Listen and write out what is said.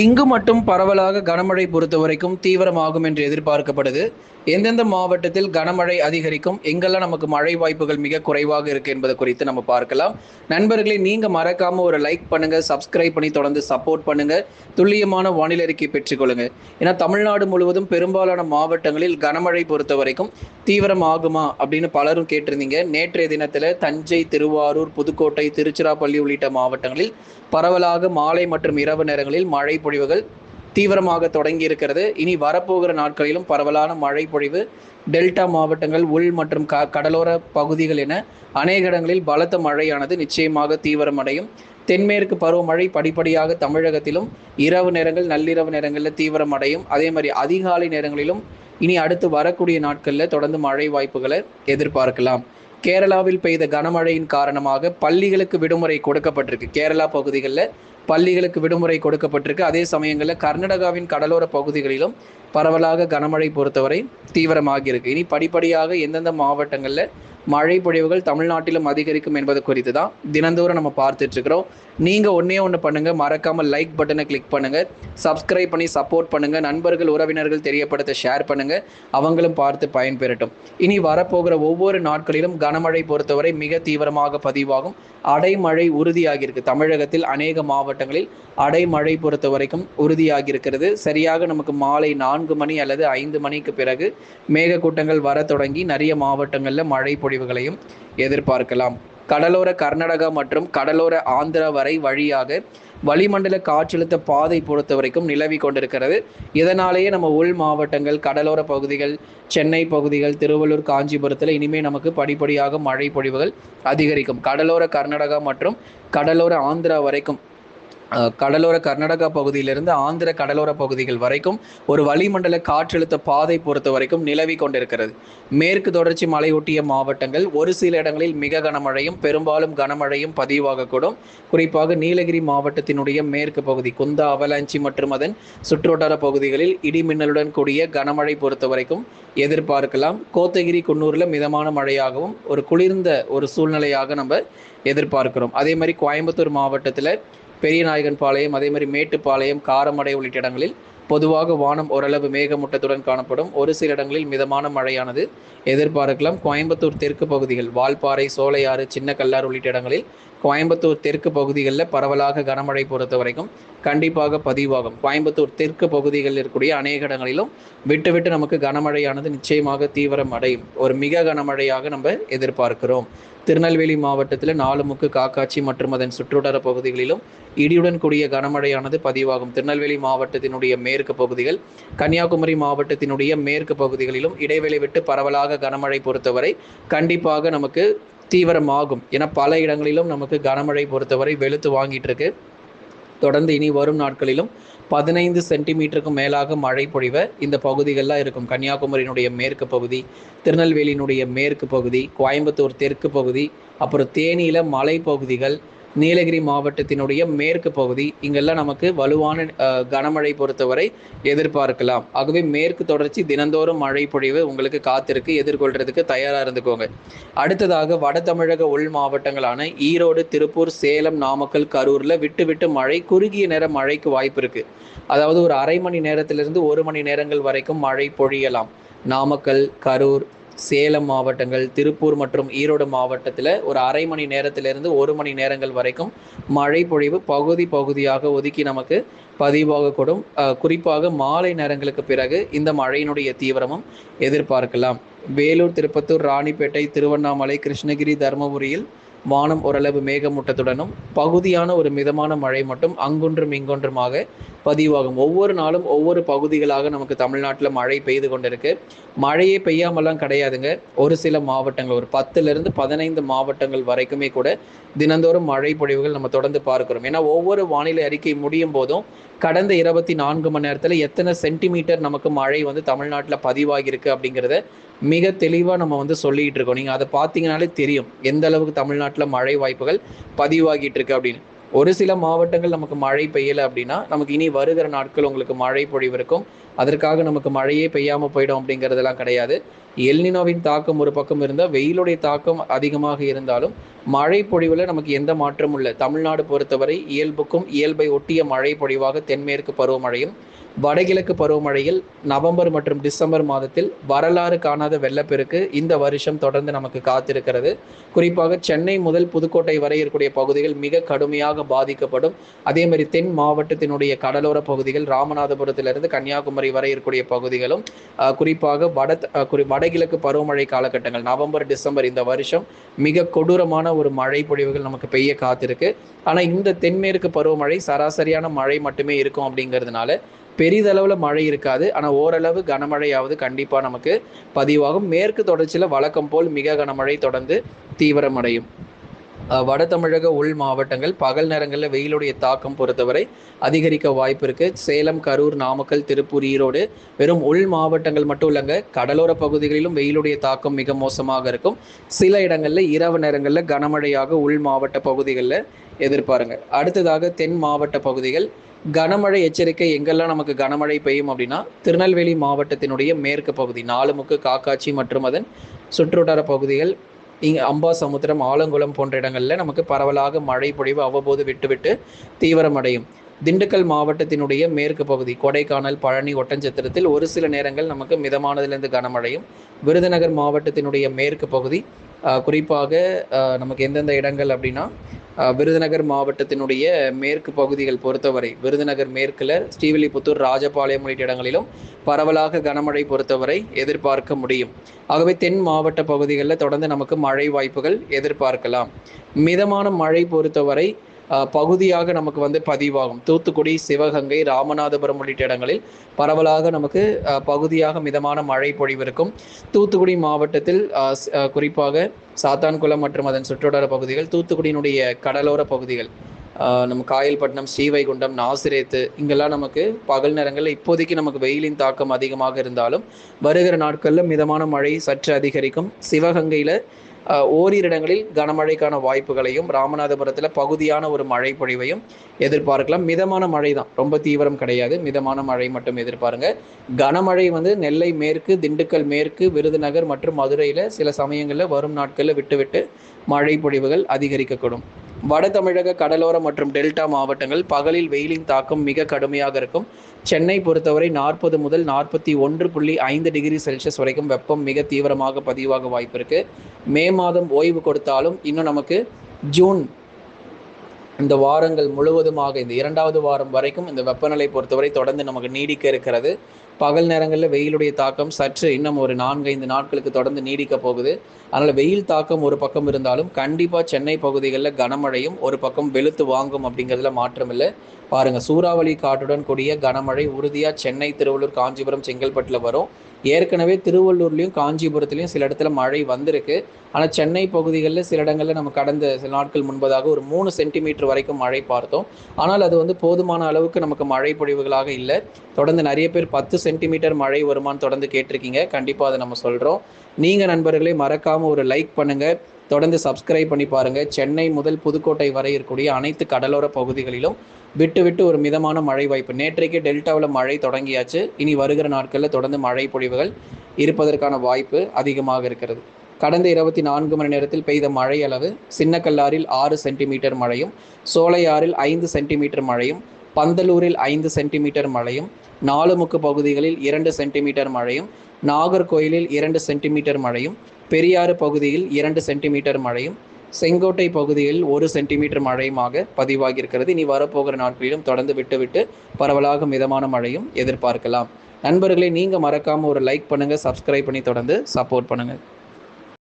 இங்கு மட்டும் பரவலாக கனமழை பொறுத்தவரைக்கும் தீவிரமாகும் என்று எதிர்பார்க்கப்படுது. எந்தெந்த மாவட்டத்தில் கனமழை அதிகரிக்கும், எங்கெல்லாம் நமக்கு மழை வாய்ப்புகள் மிக குறைவாக இருக்கு என்பது குறித்து நம்ம பார்க்கலாம். நண்பர்களே, நீங்க மறக்காம ஒரு லைக் பண்ணுங்க, சப்ஸ்கிரைப் பண்ணி தொடர்ந்து சப்போர்ட் பண்ணுங்க. துல்லியமான வானிலை அறிக்கை பெற்றுக்கொள்ளுங்க. ஏன்னா தமிழ்நாடு முழுவதும் பெரும்பாலான மாவட்டங்களில் கனமழை பொறுத்தவரைக்கும் தீவிரமாகுமா அப்படின்னு பலரும் கேட்டிருந்தீங்க. நேற்றைய தினத்துல தஞ்சை, திருவாரூர், புதுக்கோட்டை, திருச்சிராப்பள்ளி உள்ளிட்ட மாவட்டங்களில் பரவலாக மாலை மற்றும் இரவு நேரங்களில் மழை பொழிவுகள் தீவிரமாக தொடங்கி இருக்கிறது. இனி வரப்போகிற நாட்களிலும் பரவலான மழை பொழிவு டெல்டா மாவட்டங்கள், உள் மற்றும் கடலோர பகுதிகள் என அநேக இடங்களில் பலத்த மழையானது நிச்சயமாக தீவிரமடையும். தென்மேற்கு பருவமழை படிப்படியாக தமிழகத்திலும் இரவு நேரங்கள், நள்ளிரவு நேரங்களில் தீவிரமடையும். அதே மாதிரி அதிகாலை நேரங்களிலும் இனி அடுத்து வரக்கூடிய நாட்களில் தொடர்ந்து மழை வாய்ப்புகளை எதிர்பார்க்கலாம். கேரளாவில் பெய்த கனமழையின் காரணமாக பள்ளிகளுக்கு விடுமுறை கொடுக்கப்பட்டிருக்கு. கேரளா பகுதிகளில் பள்ளிகளுக்கு விடுமுறை கொடுக்கப்பட்டிருக்கு. அதே சமயங்களில் கர்நாடகாவின் கடலோர பகுதிகளிலும் பரவலாக கனமழை பொறுத்தவரை தீவிரமாகி இருக்கு. இனி படிப்படியாக எந்தெந்த மாவட்டங்களில் மழை பொழிவுகள் தமிழ்நாட்டிலும் அதிகரிக்கும் என்பது குறித்து தான் தினந்தோறும் நம்ம பார்த்துட்டு இருக்கிறோம். நீங்க ஒன்று பண்ணுங்க, மறக்காம லைக் பட்டனை கிளிக் பண்ணுங்க, சப்ஸ்கிரைப் பண்ணி சப்போர்ட் பண்ணுங்க, நண்பர்கள் உறவினர்கள் தெரியப்படுத்த ஷேர் பண்ணுங்க, அவங்களும் பார்த்து பயன்பெறட்டும். இனி வரப்போகிற ஒவ்வொரு நாட்களிலும் கனமழை பொறுத்தவரை மிக தீவிரமாக பதிவாகும். அடைமழை உறுதியாகி இருக்கு. தமிழகத்தில் அநேக மாவட்டங்களில் அடைமழை பொறுத்த வரைக்கும் உறுதியாகி இருக்கிறது. சரியாக நமக்கு மாலை 4 மணி அல்லது 5 மணிக்கு பிறகு மேகக்கூட்டங்கள் வர தொடங்கி நிறைய மாவட்டங்களில் மழை பொழிவுகளையும் எதிர்பார்க்கலாம். கடலோர கர்நாடகா மற்றும் கடலோர ஆந்திரா வரை வழியாக வளிமண்டல காற்றழுத்த பாதை பொறுத்த வரைக்கும் நிலவி கொண்டிருக்கிறது. இதனாலேயே நம்ம உள் மாவட்டங்கள், கடலோர பகுதிகள், சென்னை பகுதிகள், திருவள்ளூர், காஞ்சிபுரத்தில் இனிமேல் நமக்கு படிப்படியாக மழை பொழிவுகள் அதிகரிக்கும். கடலோர கர்நாடகா மற்றும் கடலோர ஆந்திரா வரைக்கும், கடலோர கர்நாடகா பகுதியிலிருந்து ஆந்திர கடலோர பகுதிகள் வரைக்கும் ஒரு வளிமண்டல காற்றழுத்த பாதை பொறுத்த வரைக்கும் நிலவி கொண்டிருக்கிறது. மேற்கு தொடர்ச்சி மலையொட்டிய மாவட்டங்கள் ஒரு சில இடங்களில் மிக கனமழையும் பெரும்பாலும் கனமழையும் பதிவாகக்கூடும். குறிப்பாக நீலகிரி மாவட்டத்தினுடைய மேற்கு பகுதி, குந்தா, அவலாஞ்சி மற்றும் அதன் சுற்றுவட்டார பகுதிகளில் இடி மின்னலுடன் கூடிய கனமழை பொறுத்த வரைக்கும் எதிர்பார்க்கலாம். கோத்தகிரி, குன்னூரில் மிதமான மழையாகவும் ஒரு குளிர்ந்த ஒரு சூழ்நிலையாக நம்ம எதிர்பார்க்கிறோம். அதே மாதிரி கோயம்புத்தூர் மாவட்டத்தில் பெரியநாயகன் பாளையம், அதே மாதிரி மேட்டுப்பாளையம், காரமடை உள்ளிட்ட இடங்களில் பொதுவாக வானம் ஓரளவு மேகமூட்டத்துடன் காணப்படும். ஒரு சில இடங்களில் மிதமான மழையானது எதிர்பார்க்கலாம். கோயம்புத்தூர் தெற்கு பகுதிகள், வால்பாறை, சோலையாறு, சின்ன கல்லாறு உள்ளிட்ட இடங்களில் கோயம்புத்தூர் தெற்கு பகுதிகளில் பரவலாக கனமழை பொறுத்த வரைக்கும் கண்டிப்பாக பதிவாகும். கோயம்புத்தூர் தெற்கு பகுதிகளில் இருக்கக்கூடிய அநேக இடங்களிலும் விட்டு விட்டு நமக்கு கனமழையானது நிச்சயமாக தீவிரம் அடையும். ஒரு மிக கனமழையாக நம்ம எதிர்பார்க்கிறோம். திருநெல்வேலி மாவட்டத்தில் நாலுமுக்கு, காக்காட்சி மற்றும் அதன் சுற்றுவட்டார பகுதிகளிலும் இடியுடன் கூடிய கனமழையானது பதிவாகும். திருநெல்வேலி மாவட்டத்தினுடைய மேற்கு பகுதிகள், கன்னியாகுமரி மாவட்டத்தினுடைய மேற்கு பகுதிகளிலும் இடைவெளி விட்டு பரவலாக கனமழை பொறுத்தவரை கண்டிப்பாக நமக்கு தீவிரமாகும். என பல இடங்களிலும் நமக்கு கனமழை பொறுத்தவரை வெளுத்து வாங்கிட்டு இருக்கு. தொடர்ந்து இனி வரும் நாட்களிலும் 15 சென்டிமீட்டருக்கும் மேலாக மழை பொழிவை இந்த பகுதிகளெலாம் இருக்கும். கன்னியாகுமரியினுடைய மேற்கு பகுதி, திருநெல்வேலியினுடைய மேற்கு பகுதி, கோயம்புத்தூர் தெற்கு பகுதி, அப்புறம் தேனியில் மலை பகுதிகள், நீலகிரி மாவட்டத்தினுடைய மேற்கு பகுதி, இங்கெல்லாம் நமக்கு வலுவான கனமழை பொறுத்தவரை எதிர்பார்க்கலாம். ஆகவே மேற்கு தொடர்ச்சி தினந்தோறும் மழை பொழிவு உங்களுக்கு காத்திருக்கு. எதிர்கொள்றதுக்கு தயாராக இருந்துக்கோங்க. அடுத்ததாக வட தமிழக உள் மாவட்டங்களான ஈரோடு, திருப்பூர், சேலம், நாமக்கல், கரூரில் விட்டு விட்டு மழை, குறுகிய நேர மழைக்கு வாய்ப்பு இருக்குது. அதாவது ஒரு அரை மணி நேரத்திலிருந்து 1 மணி நேரங்கள் வரைக்கும் மழை பொழியலாம். நாமக்கல், கரூர், சேலம் மாவட்டங்கள், திருப்பூர் மற்றும் ஈரோடு மாவட்டத்தில் ஒரு அரை மணி நேரத்திலிருந்து 1 மணி நேரங்கள் வரைக்கும் மழை பொழிவு பகுதியாக ஒதுக்கி நமக்கு பதிவாகக்கூடும். குறிப்பாக மாலை நேரங்களுக்கு பிறகு இந்த மழையினுடைய தீவிரமும் எதிர்பார்க்கலாம். வேலூர், திருப்பத்தூர், ராணிப்பேட்டை, திருவண்ணாமலை, கிருஷ்ணகிரி, தருமபுரியில் வானம் ஓரளவு மேகமூட்டத்துடனும் பகுதியான ஒரு மிதமான மழை மட்டும் அங்கொன்றும் இங்கொன்றுமாக பதிவாகும். ஒவ்வொரு நாளும் ஒவ்வொரு பகுதிகளாக நமக்கு தமிழ்நாட்டில் மழை பெய்து கொண்டிருக்கு. மழையே பெய்யாமலாம் கிடையாதுங்க. ஒரு சில மாவட்டங்கள், ஒரு 10லிருந்து 15 மாவட்டங்கள் வரைக்குமே கூட தினந்தோறும் மழை பொழிவுகள் நம்ம தொடர்ந்து பார்க்கிறோம். ஏன்னா ஒவ்வொரு வானிலை அறிக்கை முடியும் போதும் கடந்த 24 மணி நேரத்தில் எத்தனை சென்டிமீட்டர் நமக்கு மழை தமிழ்நாட்டில் பதிவாகியிருக்கு அப்படிங்கிறத மிக தெளிவாக நம்ம சொல்லிகிட்டு இருக்கோம். நீங்கள் அதை பார்த்தீங்கனாலே தெரியும் எந்த அளவுக்கு தமிழ்நாட்டில் மழை வாய்ப்புகள் பதிவாகிட்டு இருக்கு அப்படின்னு. ஒரு சில மாவட்டங்கள் நமக்கு மழை பெய்யலை அப்படின்னா நமக்கு இனி வருகிற நாட்கள் உங்களுக்கு மழை பொழிவு இருக்கும். அதற்காக நமக்கு மழையே பெய்யாமல் போயிடும் அப்படிங்கிறதெல்லாம் கிடையாது. எல்னினோவின் தாக்கம் ஒரு பக்கம் இருந்தால் வெயிலுடைய தாக்கம் அதிகமாக இருந்தாலும் மழை பொழிவில் நமக்கு எந்த மாற்றமும் இல்லை. தமிழ்நாடு பொறுத்தவரை இயல்புக்கும் இயல்பை ஒட்டிய மழை பொழிவாக தென்மேற்கு பருவமழையும், வடகிழக்கு பருவமழையில் நவம்பர் மற்றும் டிசம்பர் மாதத்தில் வரலாறு காணாத வெள்ளப்பெருக்கு இந்த வருஷம் தொடர்ந்து நமக்கு காத்திருக்கிறது. குறிப்பாக சென்னை முதல் புதுக்கோட்டை வரை இருக்கக்கூடிய பகுதிகள் மிக கடுமையாக பாதிக்கப்படும். அதே மாதிரி தென் மாவட்டத்தினுடைய கடலோர பகுதிகள் ராமநாதபுரத்திலிருந்து கன்னியாகுமரி வரை இருக்கக்கூடிய பகுதிகளும் குறிப்பாக வடகிழக்கு பருவமழை காலகட்டங்கள் நவம்பர் டிசம்பர் இந்த வருஷம் மிக கொடூரமான ஒரு மழை பொழிவுகள் நமக்கு பெய்ய காத்திருக்கு. ஆனால் இந்த தென்மேற்கு பருவமழை சராசரியான மழை மட்டுமே இருக்கும் அப்படிங்கிறதுனால பெரிதளவில் மழை இருக்காது. ஆனால் ஓரளவு கனமழையாவது கண்டிப்பாக நமக்கு பதிவாகும். மேற்கு தொடர்ச்சியில் வழக்கம் போல் மிக கனமழை தொடர்ந்து தீவிரமடையும். வட தமிழக உள் மாவட்டங்கள் பகல் நேரங்களில் வெயிலுடைய தாக்கம் பொறுத்தவரை அதிகரிக்க வாய்ப்பு இருக்கு. சேலம், கரூர், நாமக்கல், திருப்பூர், ஈரோடு வெறும் உள் மாவட்டங்கள் மட்டும் இல்லைங்க, கடலோர பகுதிகளிலும் வெயிலுடைய தாக்கம் மிக மோசமாக இருக்கும். சில இடங்களில் இரவு நேரங்களில் கனமழையாக உள் மாவட்ட பகுதிகளில் எதிர்பாருங்க. அடுத்ததாக தென் மாவட்ட பகுதிகள் கனமழை எச்சரிக்கை எங்கெல்லாம் நமக்கு கனமழை பெய்யும் அப்படின்னா திருநெல்வேலி மாவட்டத்தினுடைய மேற்கு பகுதி நாலுமுக்கு, காக்காட்சி மற்றும் அதன் சுற்றுவட்டார பகுதிகள், இங்கே அம்பாசமுத்திரம், ஆலங்குளம் போன்ற இடங்களில் நமக்கு பரவலாக மழை பொழிவு அவ்வப்போது விட்டு தீவிரமடையும். திண்டுக்கல் மாவட்டத்தினுடைய மேற்கு பகுதி கொடைக்கானல், பழனி, ஒட்டஞ்சத்திரத்தில் ஒரு சில நேரங்கள் நமக்கு மிதமானதிலிருந்து கனமழையும். விருதுநகர் மாவட்டத்தினுடைய மேற்கு பகுதி குறிப்பாக நமக்கு எந்தெந்த இடங்கள் அப்படின்னா விருதுநகர் மாவட்டத்தினுடைய மேற்கு பகுதிகள் பொறுத்தவரை விருதுநகர் மேற்குல ஸ்ரீவில்லிபுத்தூர், ராஜபாளையம் உள்ளிட்ட இடங்களிலும் பரவலாக கனமழை பொறுத்தவரை எதிர்பார்க்க முடியும். ஆகவே தென் மாவட்ட பகுதிகளில் தொடர்ந்து நமக்கு மழை வாய்ப்புகள் எதிர்பார்க்கலாம். மிதமான மழை பொறுத்தவரை பகுதியாக நமக்கு பதிவாகும். தூத்துக்குடி, சிவகங்கை, ராமநாதபுரம் உள்ளிட்ட இடங்களில் பரவலாக நமக்கு பகுதியாக மிதமான மழை பொழிவு இருக்கும். தூத்துக்குடி மாவட்டத்தில் குறிப்பாக சாத்தான்குளம் மற்றும் அதன் சுற்றுவட்டார பகுதிகள், தூத்துக்குடியினுடைய கடலோர பகுதிகள், நம்ம காயல்பட்டினம், ஸ்ரீவைகுண்டம், நாசிரேத்து இங்கெல்லாம் நமக்கு பகல் நேரங்களில் இப்போதைக்கு நமக்கு வெயிலின் தாக்கம் அதிகமாக இருந்தாலும் வருகிற நாட்களில் மிதமான மழை சற்று அதிகரிக்கும். சிவகங்கையில் ஓரிரு இடங்களில் கனமழைக்கான வாய்ப்புகளையும், ராமநாதபுரத்தில் பகுதியான ஒரு மழை பொழிவையும் எதிர்பார்க்கலாம். மிதமான மழை தான், ரொம்ப தீவிரம் கிடையாது, மிதமான மழை மட்டும் எதிர்பாருங்க. கனமழை நெல்லை மேற்கு, திண்டுக்கல் மேற்கு, விருதுநகர் மற்றும் மதுரையில் சில சமயங்களில் வரும் நாட்களில் விட்டு மழை பொழிவுகள் அதிகரிக்கக்கூடும். வட தமிழக கடலோர மற்றும் டெல்டா மாவட்டங்கள் பகலில் வெயிலின் தாக்கம் மிக கடுமையாக இருக்கும். சென்னை பொறுத்தவரை 40 முதல் 41.5 டிகிரி செல்சியஸ் வரைக்கும் வெப்பம் மிக தீவிரமாக பதிவாக வாய்ப்பு இருக்கு. மே மாதம் ஓய்வு கொடுத்தாலும் இன்னும் நமக்கு ஜூன் இந்த வாரங்கள் முழுவதுமாக இந்த 2வது வாரம் வரைக்கும் இந்த வெப்பநிலை பொறுத்தவரை தொடர்ந்து நமக்கு நீடிக்க இருக்கிறது. பகல் நேரங்களில் வெயிலுடைய தாக்கம் சற்று இன்னும் ஒரு 4-5 நாட்களுக்கு தொடர்ந்து நீடிக்க போகுது. அதனால் வெயில் தாக்கம் ஒரு பக்கம் இருந்தாலும் கண்டிப்பாக சென்னை பகுதிகளில் கனமழையும் ஒரு பக்கம் வெளுத்து வாங்கும் அப்படிங்கிறதுல மாற்றம் இல்லை. பாருங்கள், சூறாவளி காற்றுடன் கூடிய கனமழை உறுதியாக சென்னை, திருவள்ளூர், காஞ்சிபுரம், செங்கல்பட்டில் வரும். ஏற்கனவே திருவள்ளூர்லையும் காஞ்சிபுரத்துலையும் சில இடத்துல மழை வந்திருக்கு. ஆனால் சென்னை பகுதிகளில் சில இடங்களில் நம்ம கடந்த சில நாட்கள் முன்பதாக ஒரு 3 சென்டிமீட்டர் வரைக்கும் மழை பார்த்தோம். ஆனால் அது போதுமான அளவுக்கு நமக்கு மழை பொழிவுகளாக இல்லை. தொடர்ந்து நிறைய பேர் 10 சென்டிமீட்டர் மழை வருமானு தொடர்ந்து கேட்டிருக்கீங்க. கண்டிப்பாக அதை நம்ம சொல்கிறோம். நீங்கள் நண்பர்களே மறக்காமல் ஒரு லைக் பண்ணுங்கள், தொடர்ந்து சப்ஸ்கிரைப் பண்ணி பாருங்கள். சென்னை முதல் புதுக்கோட்டை வரை இருக்கக்கூடிய அனைத்து கடலோர பகுதிகளிலும் விட்டு ஒரு மிதமான மழை வாய்ப்பு. நேற்றைக்கே டெல்டாவில் மழை தொடங்கியாச்சு. இனி வருகிற நாட்களில் தொடர்ந்து மழை பொழிவுகள் இருப்பதற்கான வாய்ப்பு அதிகமாக இருக்கிறது. கடந்த 24 மணி நேரத்தில் பெய்த மழை அளவு சின்னக்கல்லாரில் 6 சென்டிமீட்டர் மழையும், சோலையாறில் 5 சென்டிமீட்டர் மழையும், பந்தலூரில் 5 சென்டிமீட்டர் மழையும், நாலுமுக்கு பகுதிகளில் 2 சென்டிமீட்டர் மழையும், நாகர்கோயிலில் 2 சென்டிமீட்டர் மழையும், பெரியாறு பகுதியில் 2 சென்டிமீட்டர் மழையும், செங்கோட்டை பகுதியில் 1 சென்டிமீட்டர் மழையுமாக பதிவாகியிருக்கிறது. இனி வரப்போகிற நாட்களிலும் தொடர்ந்து விட்டு பரவலாக மிதமான மழையும் எதிர்பார்க்கலாம். நண்பர்களே, நீங்கள் மறக்காமல் ஒரு லைக் பண்ணுங்கள், சப்ஸ்கிரைப் பண்ணி தொடர்ந்து சப்போர்ட் பண்ணுங்கள்.